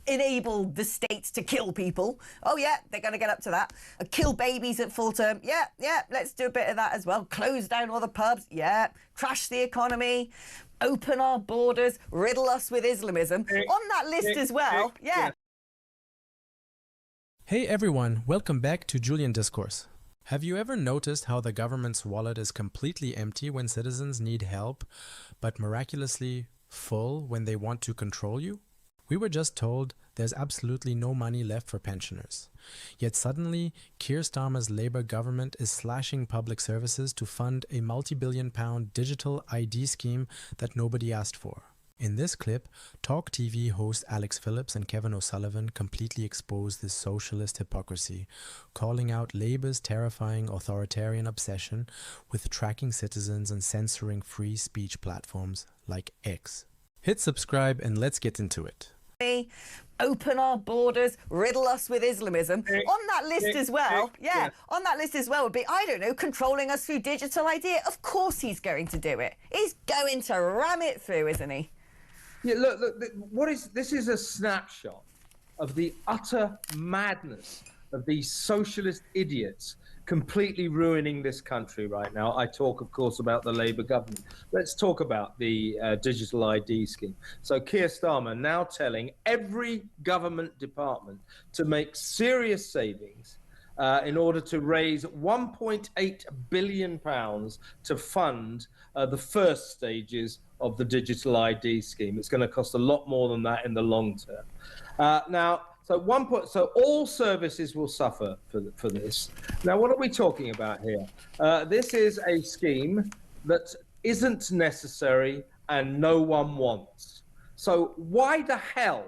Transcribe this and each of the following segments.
enable the states to kill people. Oh, yeah, they're going to get up to that. Kill babies at full term. Yeah, let's do a bit of that as well. Close down all the pubs. Yeah, crash the economy. Open our borders. Riddle us with Islamism. On that list as well. Yeah. Hey everyone, welcome back to Julian Discourse. Have you ever noticed how the government's wallet is completely empty when citizens need help, but miraculously full when they want to control you? We were just told there's absolutely no money left for pensioners. Yet suddenly, Keir Starmer's Labour government is slashing public services to fund a multi-billion-pound digital ID scheme that nobody asked for. In this clip, Talk TV host Alex Phillips and Kevin O'Sullivan completely expose this socialist hypocrisy, calling out Labour's terrifying authoritarian obsession with tracking citizens and censoring free speech platforms like X. Hit subscribe and let's get into it. Open our borders, riddle us with Islamism. On that list as well, on that list as well would be, I don't know, controlling us through digital ID. Of course he's going to do it. He's going to ram it through, isn't he? Yeah, look, this is a snapshot of the utter madness of these socialist idiots completely ruining this country right now. I talk, of course, about the Labour government. Let's talk about the digital ID scheme. So Keir Starmer now telling every government department to make serious savings in order to raise £1.8 billion to fund the first stages of the digital ID scheme. It's going to cost a lot more than that in the long term. So all services will suffer for this. Now, what are we talking about here? This is a scheme that isn't necessary and no one wants. So why the hell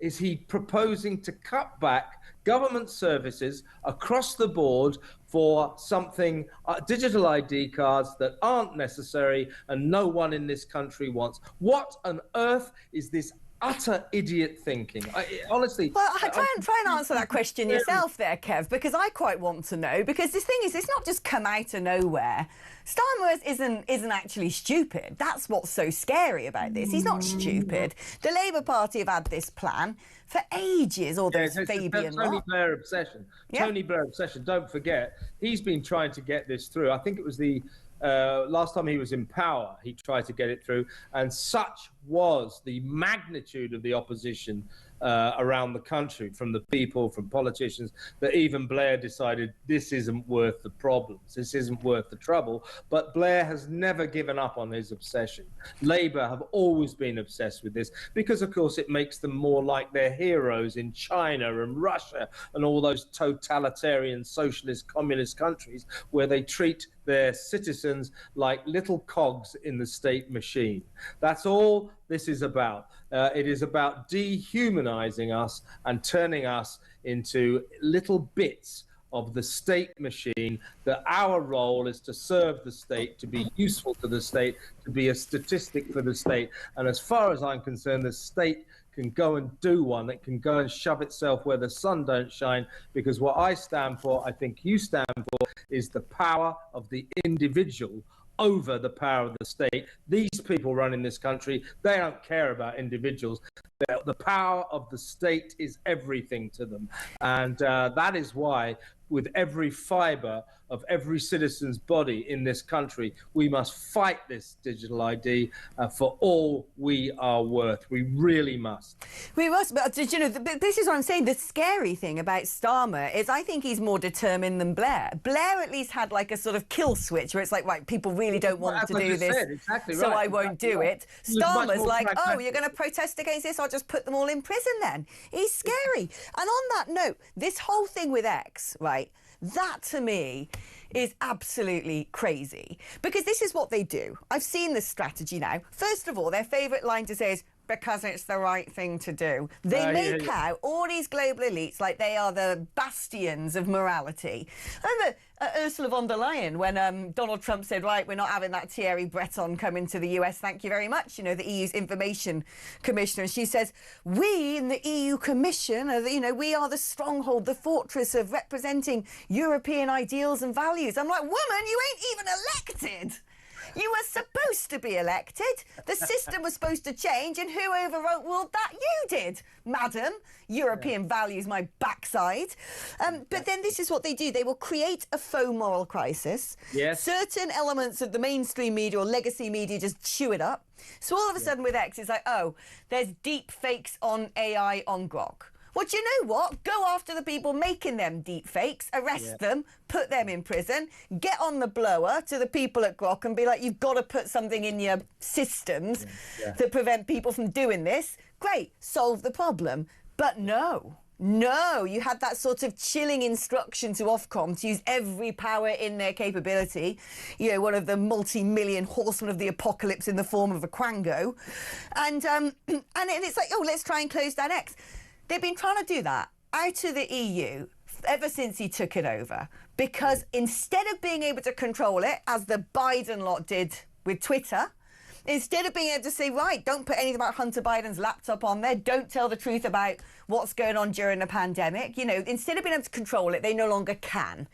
is he proposing to cut back government services across the board for something, digital ID cards that aren't necessary and no one in this country wants? What on earth is this utter idiot thinking? Honestly. Well, try and answer that question yourself there, Kev, because I quite want to know. Because this thing is, it's not just come out of nowhere. Starmer isn't actually stupid. That's what's so scary about this. He's not stupid. The Labour Party have had this plan for ages, all those Fabian lot. Tony Blair obsession. Yeah. Tony Blair obsession. Don't forget, he's been trying to get this through. I think it was the last time he was in power, he tried to get it through, and such was the magnitude of the opposition around the country, from the people, from politicians, that even Blair decided this isn't worth the problems, this isn't worth the trouble. But Blair has never given up on his obsession. Labour have always been obsessed with this because, of course, it makes them more like their heroes in China and Russia and all those totalitarian socialist communist countries where they treat their citizens like little cogs in the state machine. That's all this is about. It is about dehumanizing us and turning us into little bits of the state machine, that our role is to serve the state, to be useful to the state, to be a statistic for the state. And as far as I'm concerned, the state can go and do one. It can go and shove itself where the sun don't shine, because what I stand for, I think you stand for, is the power of the individual over the power of the state. These people running this country, they don't care about individuals. The power of the state is everything to them. And that is why, with every fibre of every citizen's body in this country, we must fight this digital ID for all we are worth. We really must. We must, but you know, this is what I'm saying. The scary thing about Starmer is I think he's more determined than Blair. Blair at least had like a sort of kill switch where it's like, right, people really don't want to do this, so I won't do it. Starmer's like, oh, you're going to protest against this? I'll just put them all in prison then. He's scary. And on that note, this whole thing with X, right, that to me is absolutely crazy, because this is what they do. I've seen this strategy now. First of all, their favourite line to say is, because it's the right thing to do. They make out all these global elites like they are the bastions of morality. I remember Ursula von der Leyen, when Donald Trump said, right, we're not having that Thierry Breton come into the US, thank you very much, you know, the EU's information commissioner. And she says, we in the EU Commission, are the, you know, we are the stronghold, the fortress of representing European ideals and values. I'm like, woman, you ain't even elected. You were supposed to be elected. The system was supposed to change, and who overruled that? You did, madam. European values, my backside. But then this is what they do. They will create a faux moral crisis. Yes. Certain elements of the mainstream media or legacy media just chew it up. So all of a sudden with X, it's like, oh, there's deep fakes on AI on Grok. Well, do you know what? Go after the people making them deep fakes, arrest them, put them in prison, get on the blower to the people at Grok and be like, you've got to put something in your systems to prevent people from doing this. Great, solve the problem. But no, you had that sort of chilling instruction to Ofcom to use every power in their capability. You know, one of the multi-million horsemen of the apocalypse in the form of a Quango. And it's like, oh, let's try and close down X. They've been trying to do that out of the EU ever since he took it over, because instead of being able to control it, as the Biden lot did with Twitter, instead of being able to say, right, don't put anything about Hunter Biden's laptop on there, don't tell the truth about what's going on during the pandemic, you know, instead of being able to control it, they no longer can.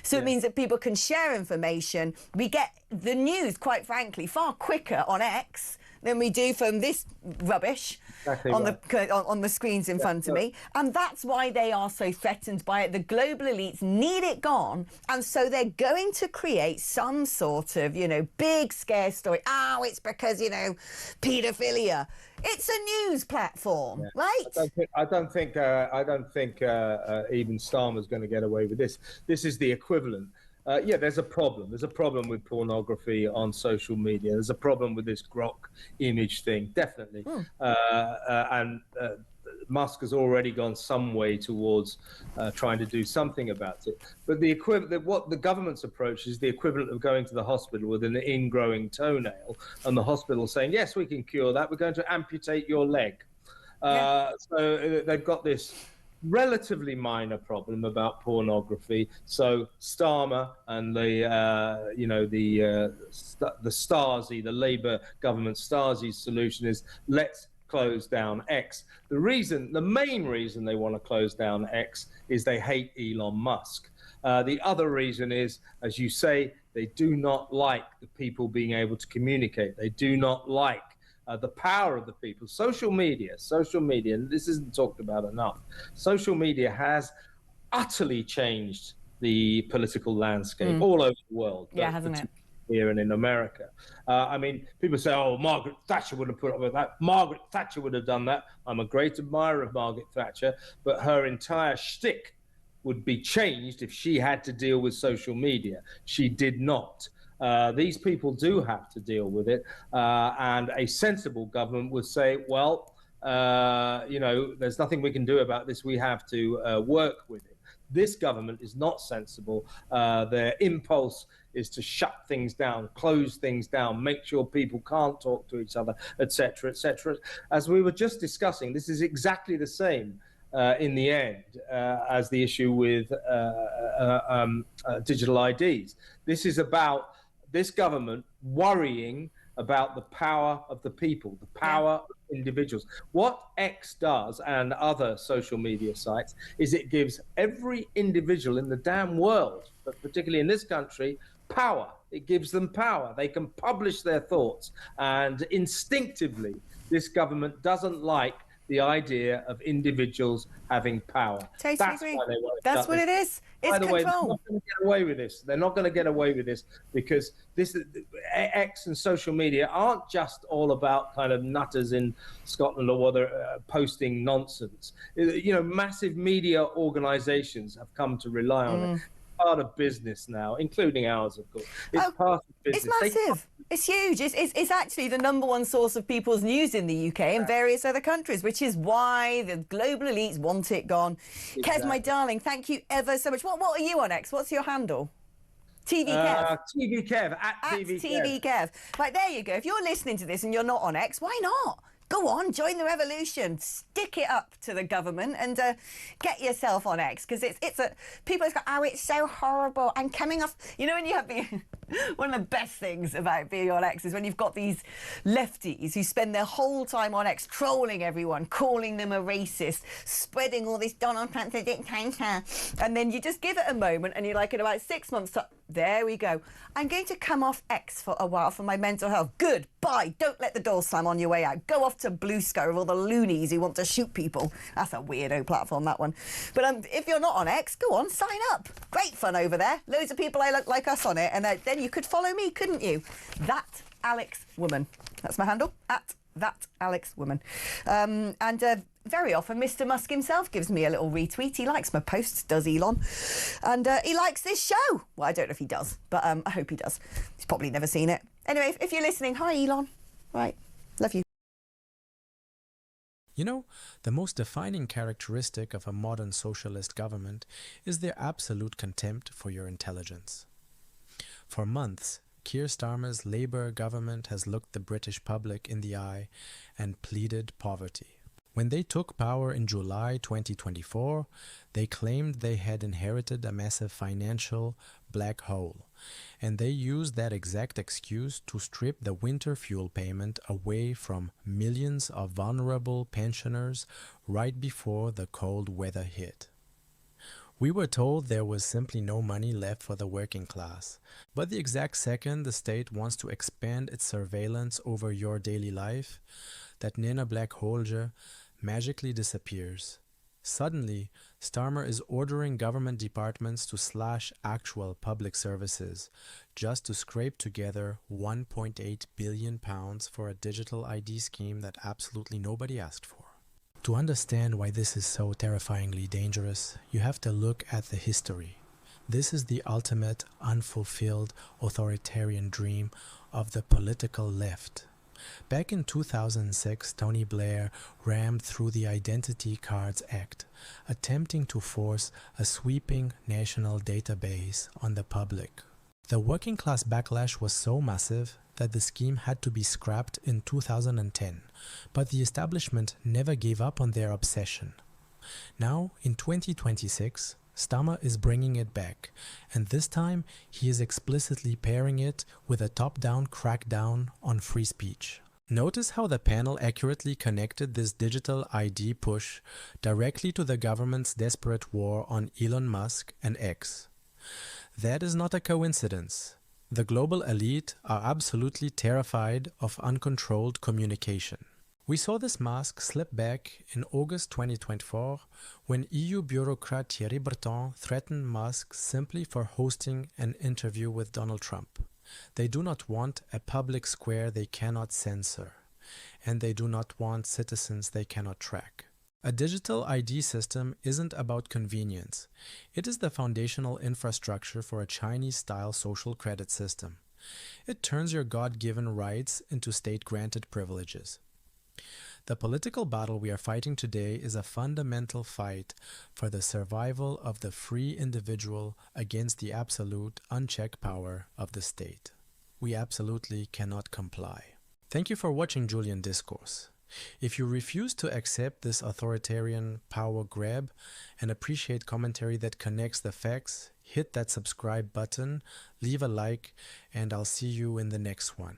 So it means that people can share information. We get the news, quite frankly, far quicker on X than we do from this rubbish on the screens in front of me. And that's why they are so threatened by it. The global elites need it gone. And so they're going to create some sort of, you know, big scare story. Oh, it's because, you know, paedophilia. It's a news platform, right? I don't think even Starmer's going to get away with this. This is the equivalent. There's a problem. There's a problem with pornography on social media. There's a problem with this Grok image thing, definitely. And Musk has already gone some way towards trying to do something about it. But the equivalent, what the government's approach is the equivalent of going to the hospital with an ingrowing toenail, and the hospital saying, yes, we can cure that. We're going to amputate your leg. So they've got this relatively minor problem about pornography. So Starmer and the Stasi, the Labour government Stasi solution is let's close down X. The main reason they want to close down X is they hate Elon Musk. The other reason is, as you say, they do not like the people being able to communicate. They do not like the power of the people. Social media, and this isn't talked about enough, social media has utterly changed the political landscape all over the world. Yeah, hasn't it? Here and in America. I mean, people say, oh, Margaret Thatcher would have put up with that. Margaret Thatcher would have done that. I'm a great admirer of Margaret Thatcher, but her entire shtick would be changed if she had to deal with social media. She did not. These people do have to deal with it, and a sensible government would say, well, there's nothing we can do about this. We have to work with it. This government is not sensible. Their impulse is to shut things down, close things down, make sure people can't talk to each other, etc., etc. As we were just discussing, this is exactly the same in the end as the issue with digital IDs. This is about this government worrying about the power of the people, the power of individuals. What X does, and other social media sites, is it gives every individual in the damn world, but particularly in this country, power. It gives them power. They can publish their thoughts. And instinctively, this government doesn't like the idea of individuals having power. Totally agree. That's what it is. It's By the way, they're control. not going to get away with this. They're not going to get away with this because X and social media aren't just all about kind of nutters in Scotland or whether posting nonsense. You know, massive media organizations have come to rely on it. Part of business now, including ours, of course. It's part of business. It's massive. It's huge. It's actually the #1 source of people's news in the UK and various other countries, which is why the global elites want it gone. Exactly. Kev, my darling, thank you ever so much. What are you on X? What's your handle? TV Kev. TV Kev, at TV Kev. Right, there you go. If you're listening to this and you're not on X, why not? Go on, join the revolution, stick it up to the government and get yourself on X, because people go, oh, it's so horrible. I'm coming off, you know, when you have one of the best things about being on X is when you've got these lefties who spend their whole time on X trolling everyone, calling them a racist, spreading all this Donald Trump's a dictator, and then you just give it a moment and you're like, in about 6 months, There we go. I'm going to come off X for a while for my mental health. Good. Bye. Don't let the door slam on your way out. Go off to Blue Sky with all the loonies who want to shoot people. That's a weirdo platform, that one. But if you're not on X, go on, sign up. Great fun over there. Loads of people like us on it. And then you could follow me, couldn't you? That Alex Woman. That's my handle. That Alex Woman. Very often Mr. Musk himself gives me a little retweet. He likes my posts, does Elon? And he likes this show. Well, I don't know if he does, but I hope he does. He's probably never seen it. Anyway, if you're listening, hi Elon. Right, love you. You know, the most defining characteristic of a modern socialist government is their absolute contempt for your intelligence. For months, Keir Starmer's Labour government has looked the British public in the eye and pleaded poverty. When they took power in July 2024, they claimed they had inherited a massive financial black hole, and they used that exact excuse to strip the winter fuel payment away from millions of vulnerable pensioners right before the cold weather hit. We were told there was simply no money left for the working class, but the exact second the state wants to expand its surveillance over your daily life, that nina black hole magically disappears. Suddenly, Starmer is ordering government departments to slash actual public services just to scrape together £1.8 billion for a digital ID scheme that absolutely nobody asked for. To understand why this is so terrifyingly dangerous, you have to look at the history. This is the ultimate unfulfilled authoritarian dream of the political left. Back in 2006, Tony Blair rammed through the Identity Cards Act, attempting to force a sweeping national database on the public. The working class backlash was so massive that the scheme had to be scrapped in 2010, but the establishment never gave up on their obsession. Now, in 2026, Starmer is bringing it back, and this time he is explicitly pairing it with a top-down crackdown on free speech. Notice how the panel accurately connected this digital ID push directly to the government's desperate war on Elon Musk and X. That is not a coincidence. The global elite are absolutely terrified of uncontrolled communication. We saw this mask slip back in August 2024 when EU bureaucrat Thierry Breton threatened Musk simply for hosting an interview with Donald Trump. They do not want a public square they cannot censor, and they do not want citizens they cannot track. A digital ID system isn't about convenience. It is the foundational infrastructure for a Chinese-style social credit system. It turns your God-given rights into state-granted privileges. The political battle we are fighting today is a fundamental fight for the survival of the free individual against the absolute, unchecked power of the state. We absolutely cannot comply. Thank you for watching Julian Discourse. If you refuse to accept this authoritarian power grab and appreciate commentary that connects the facts, hit that subscribe button, leave a like, and I'll see you in the next one.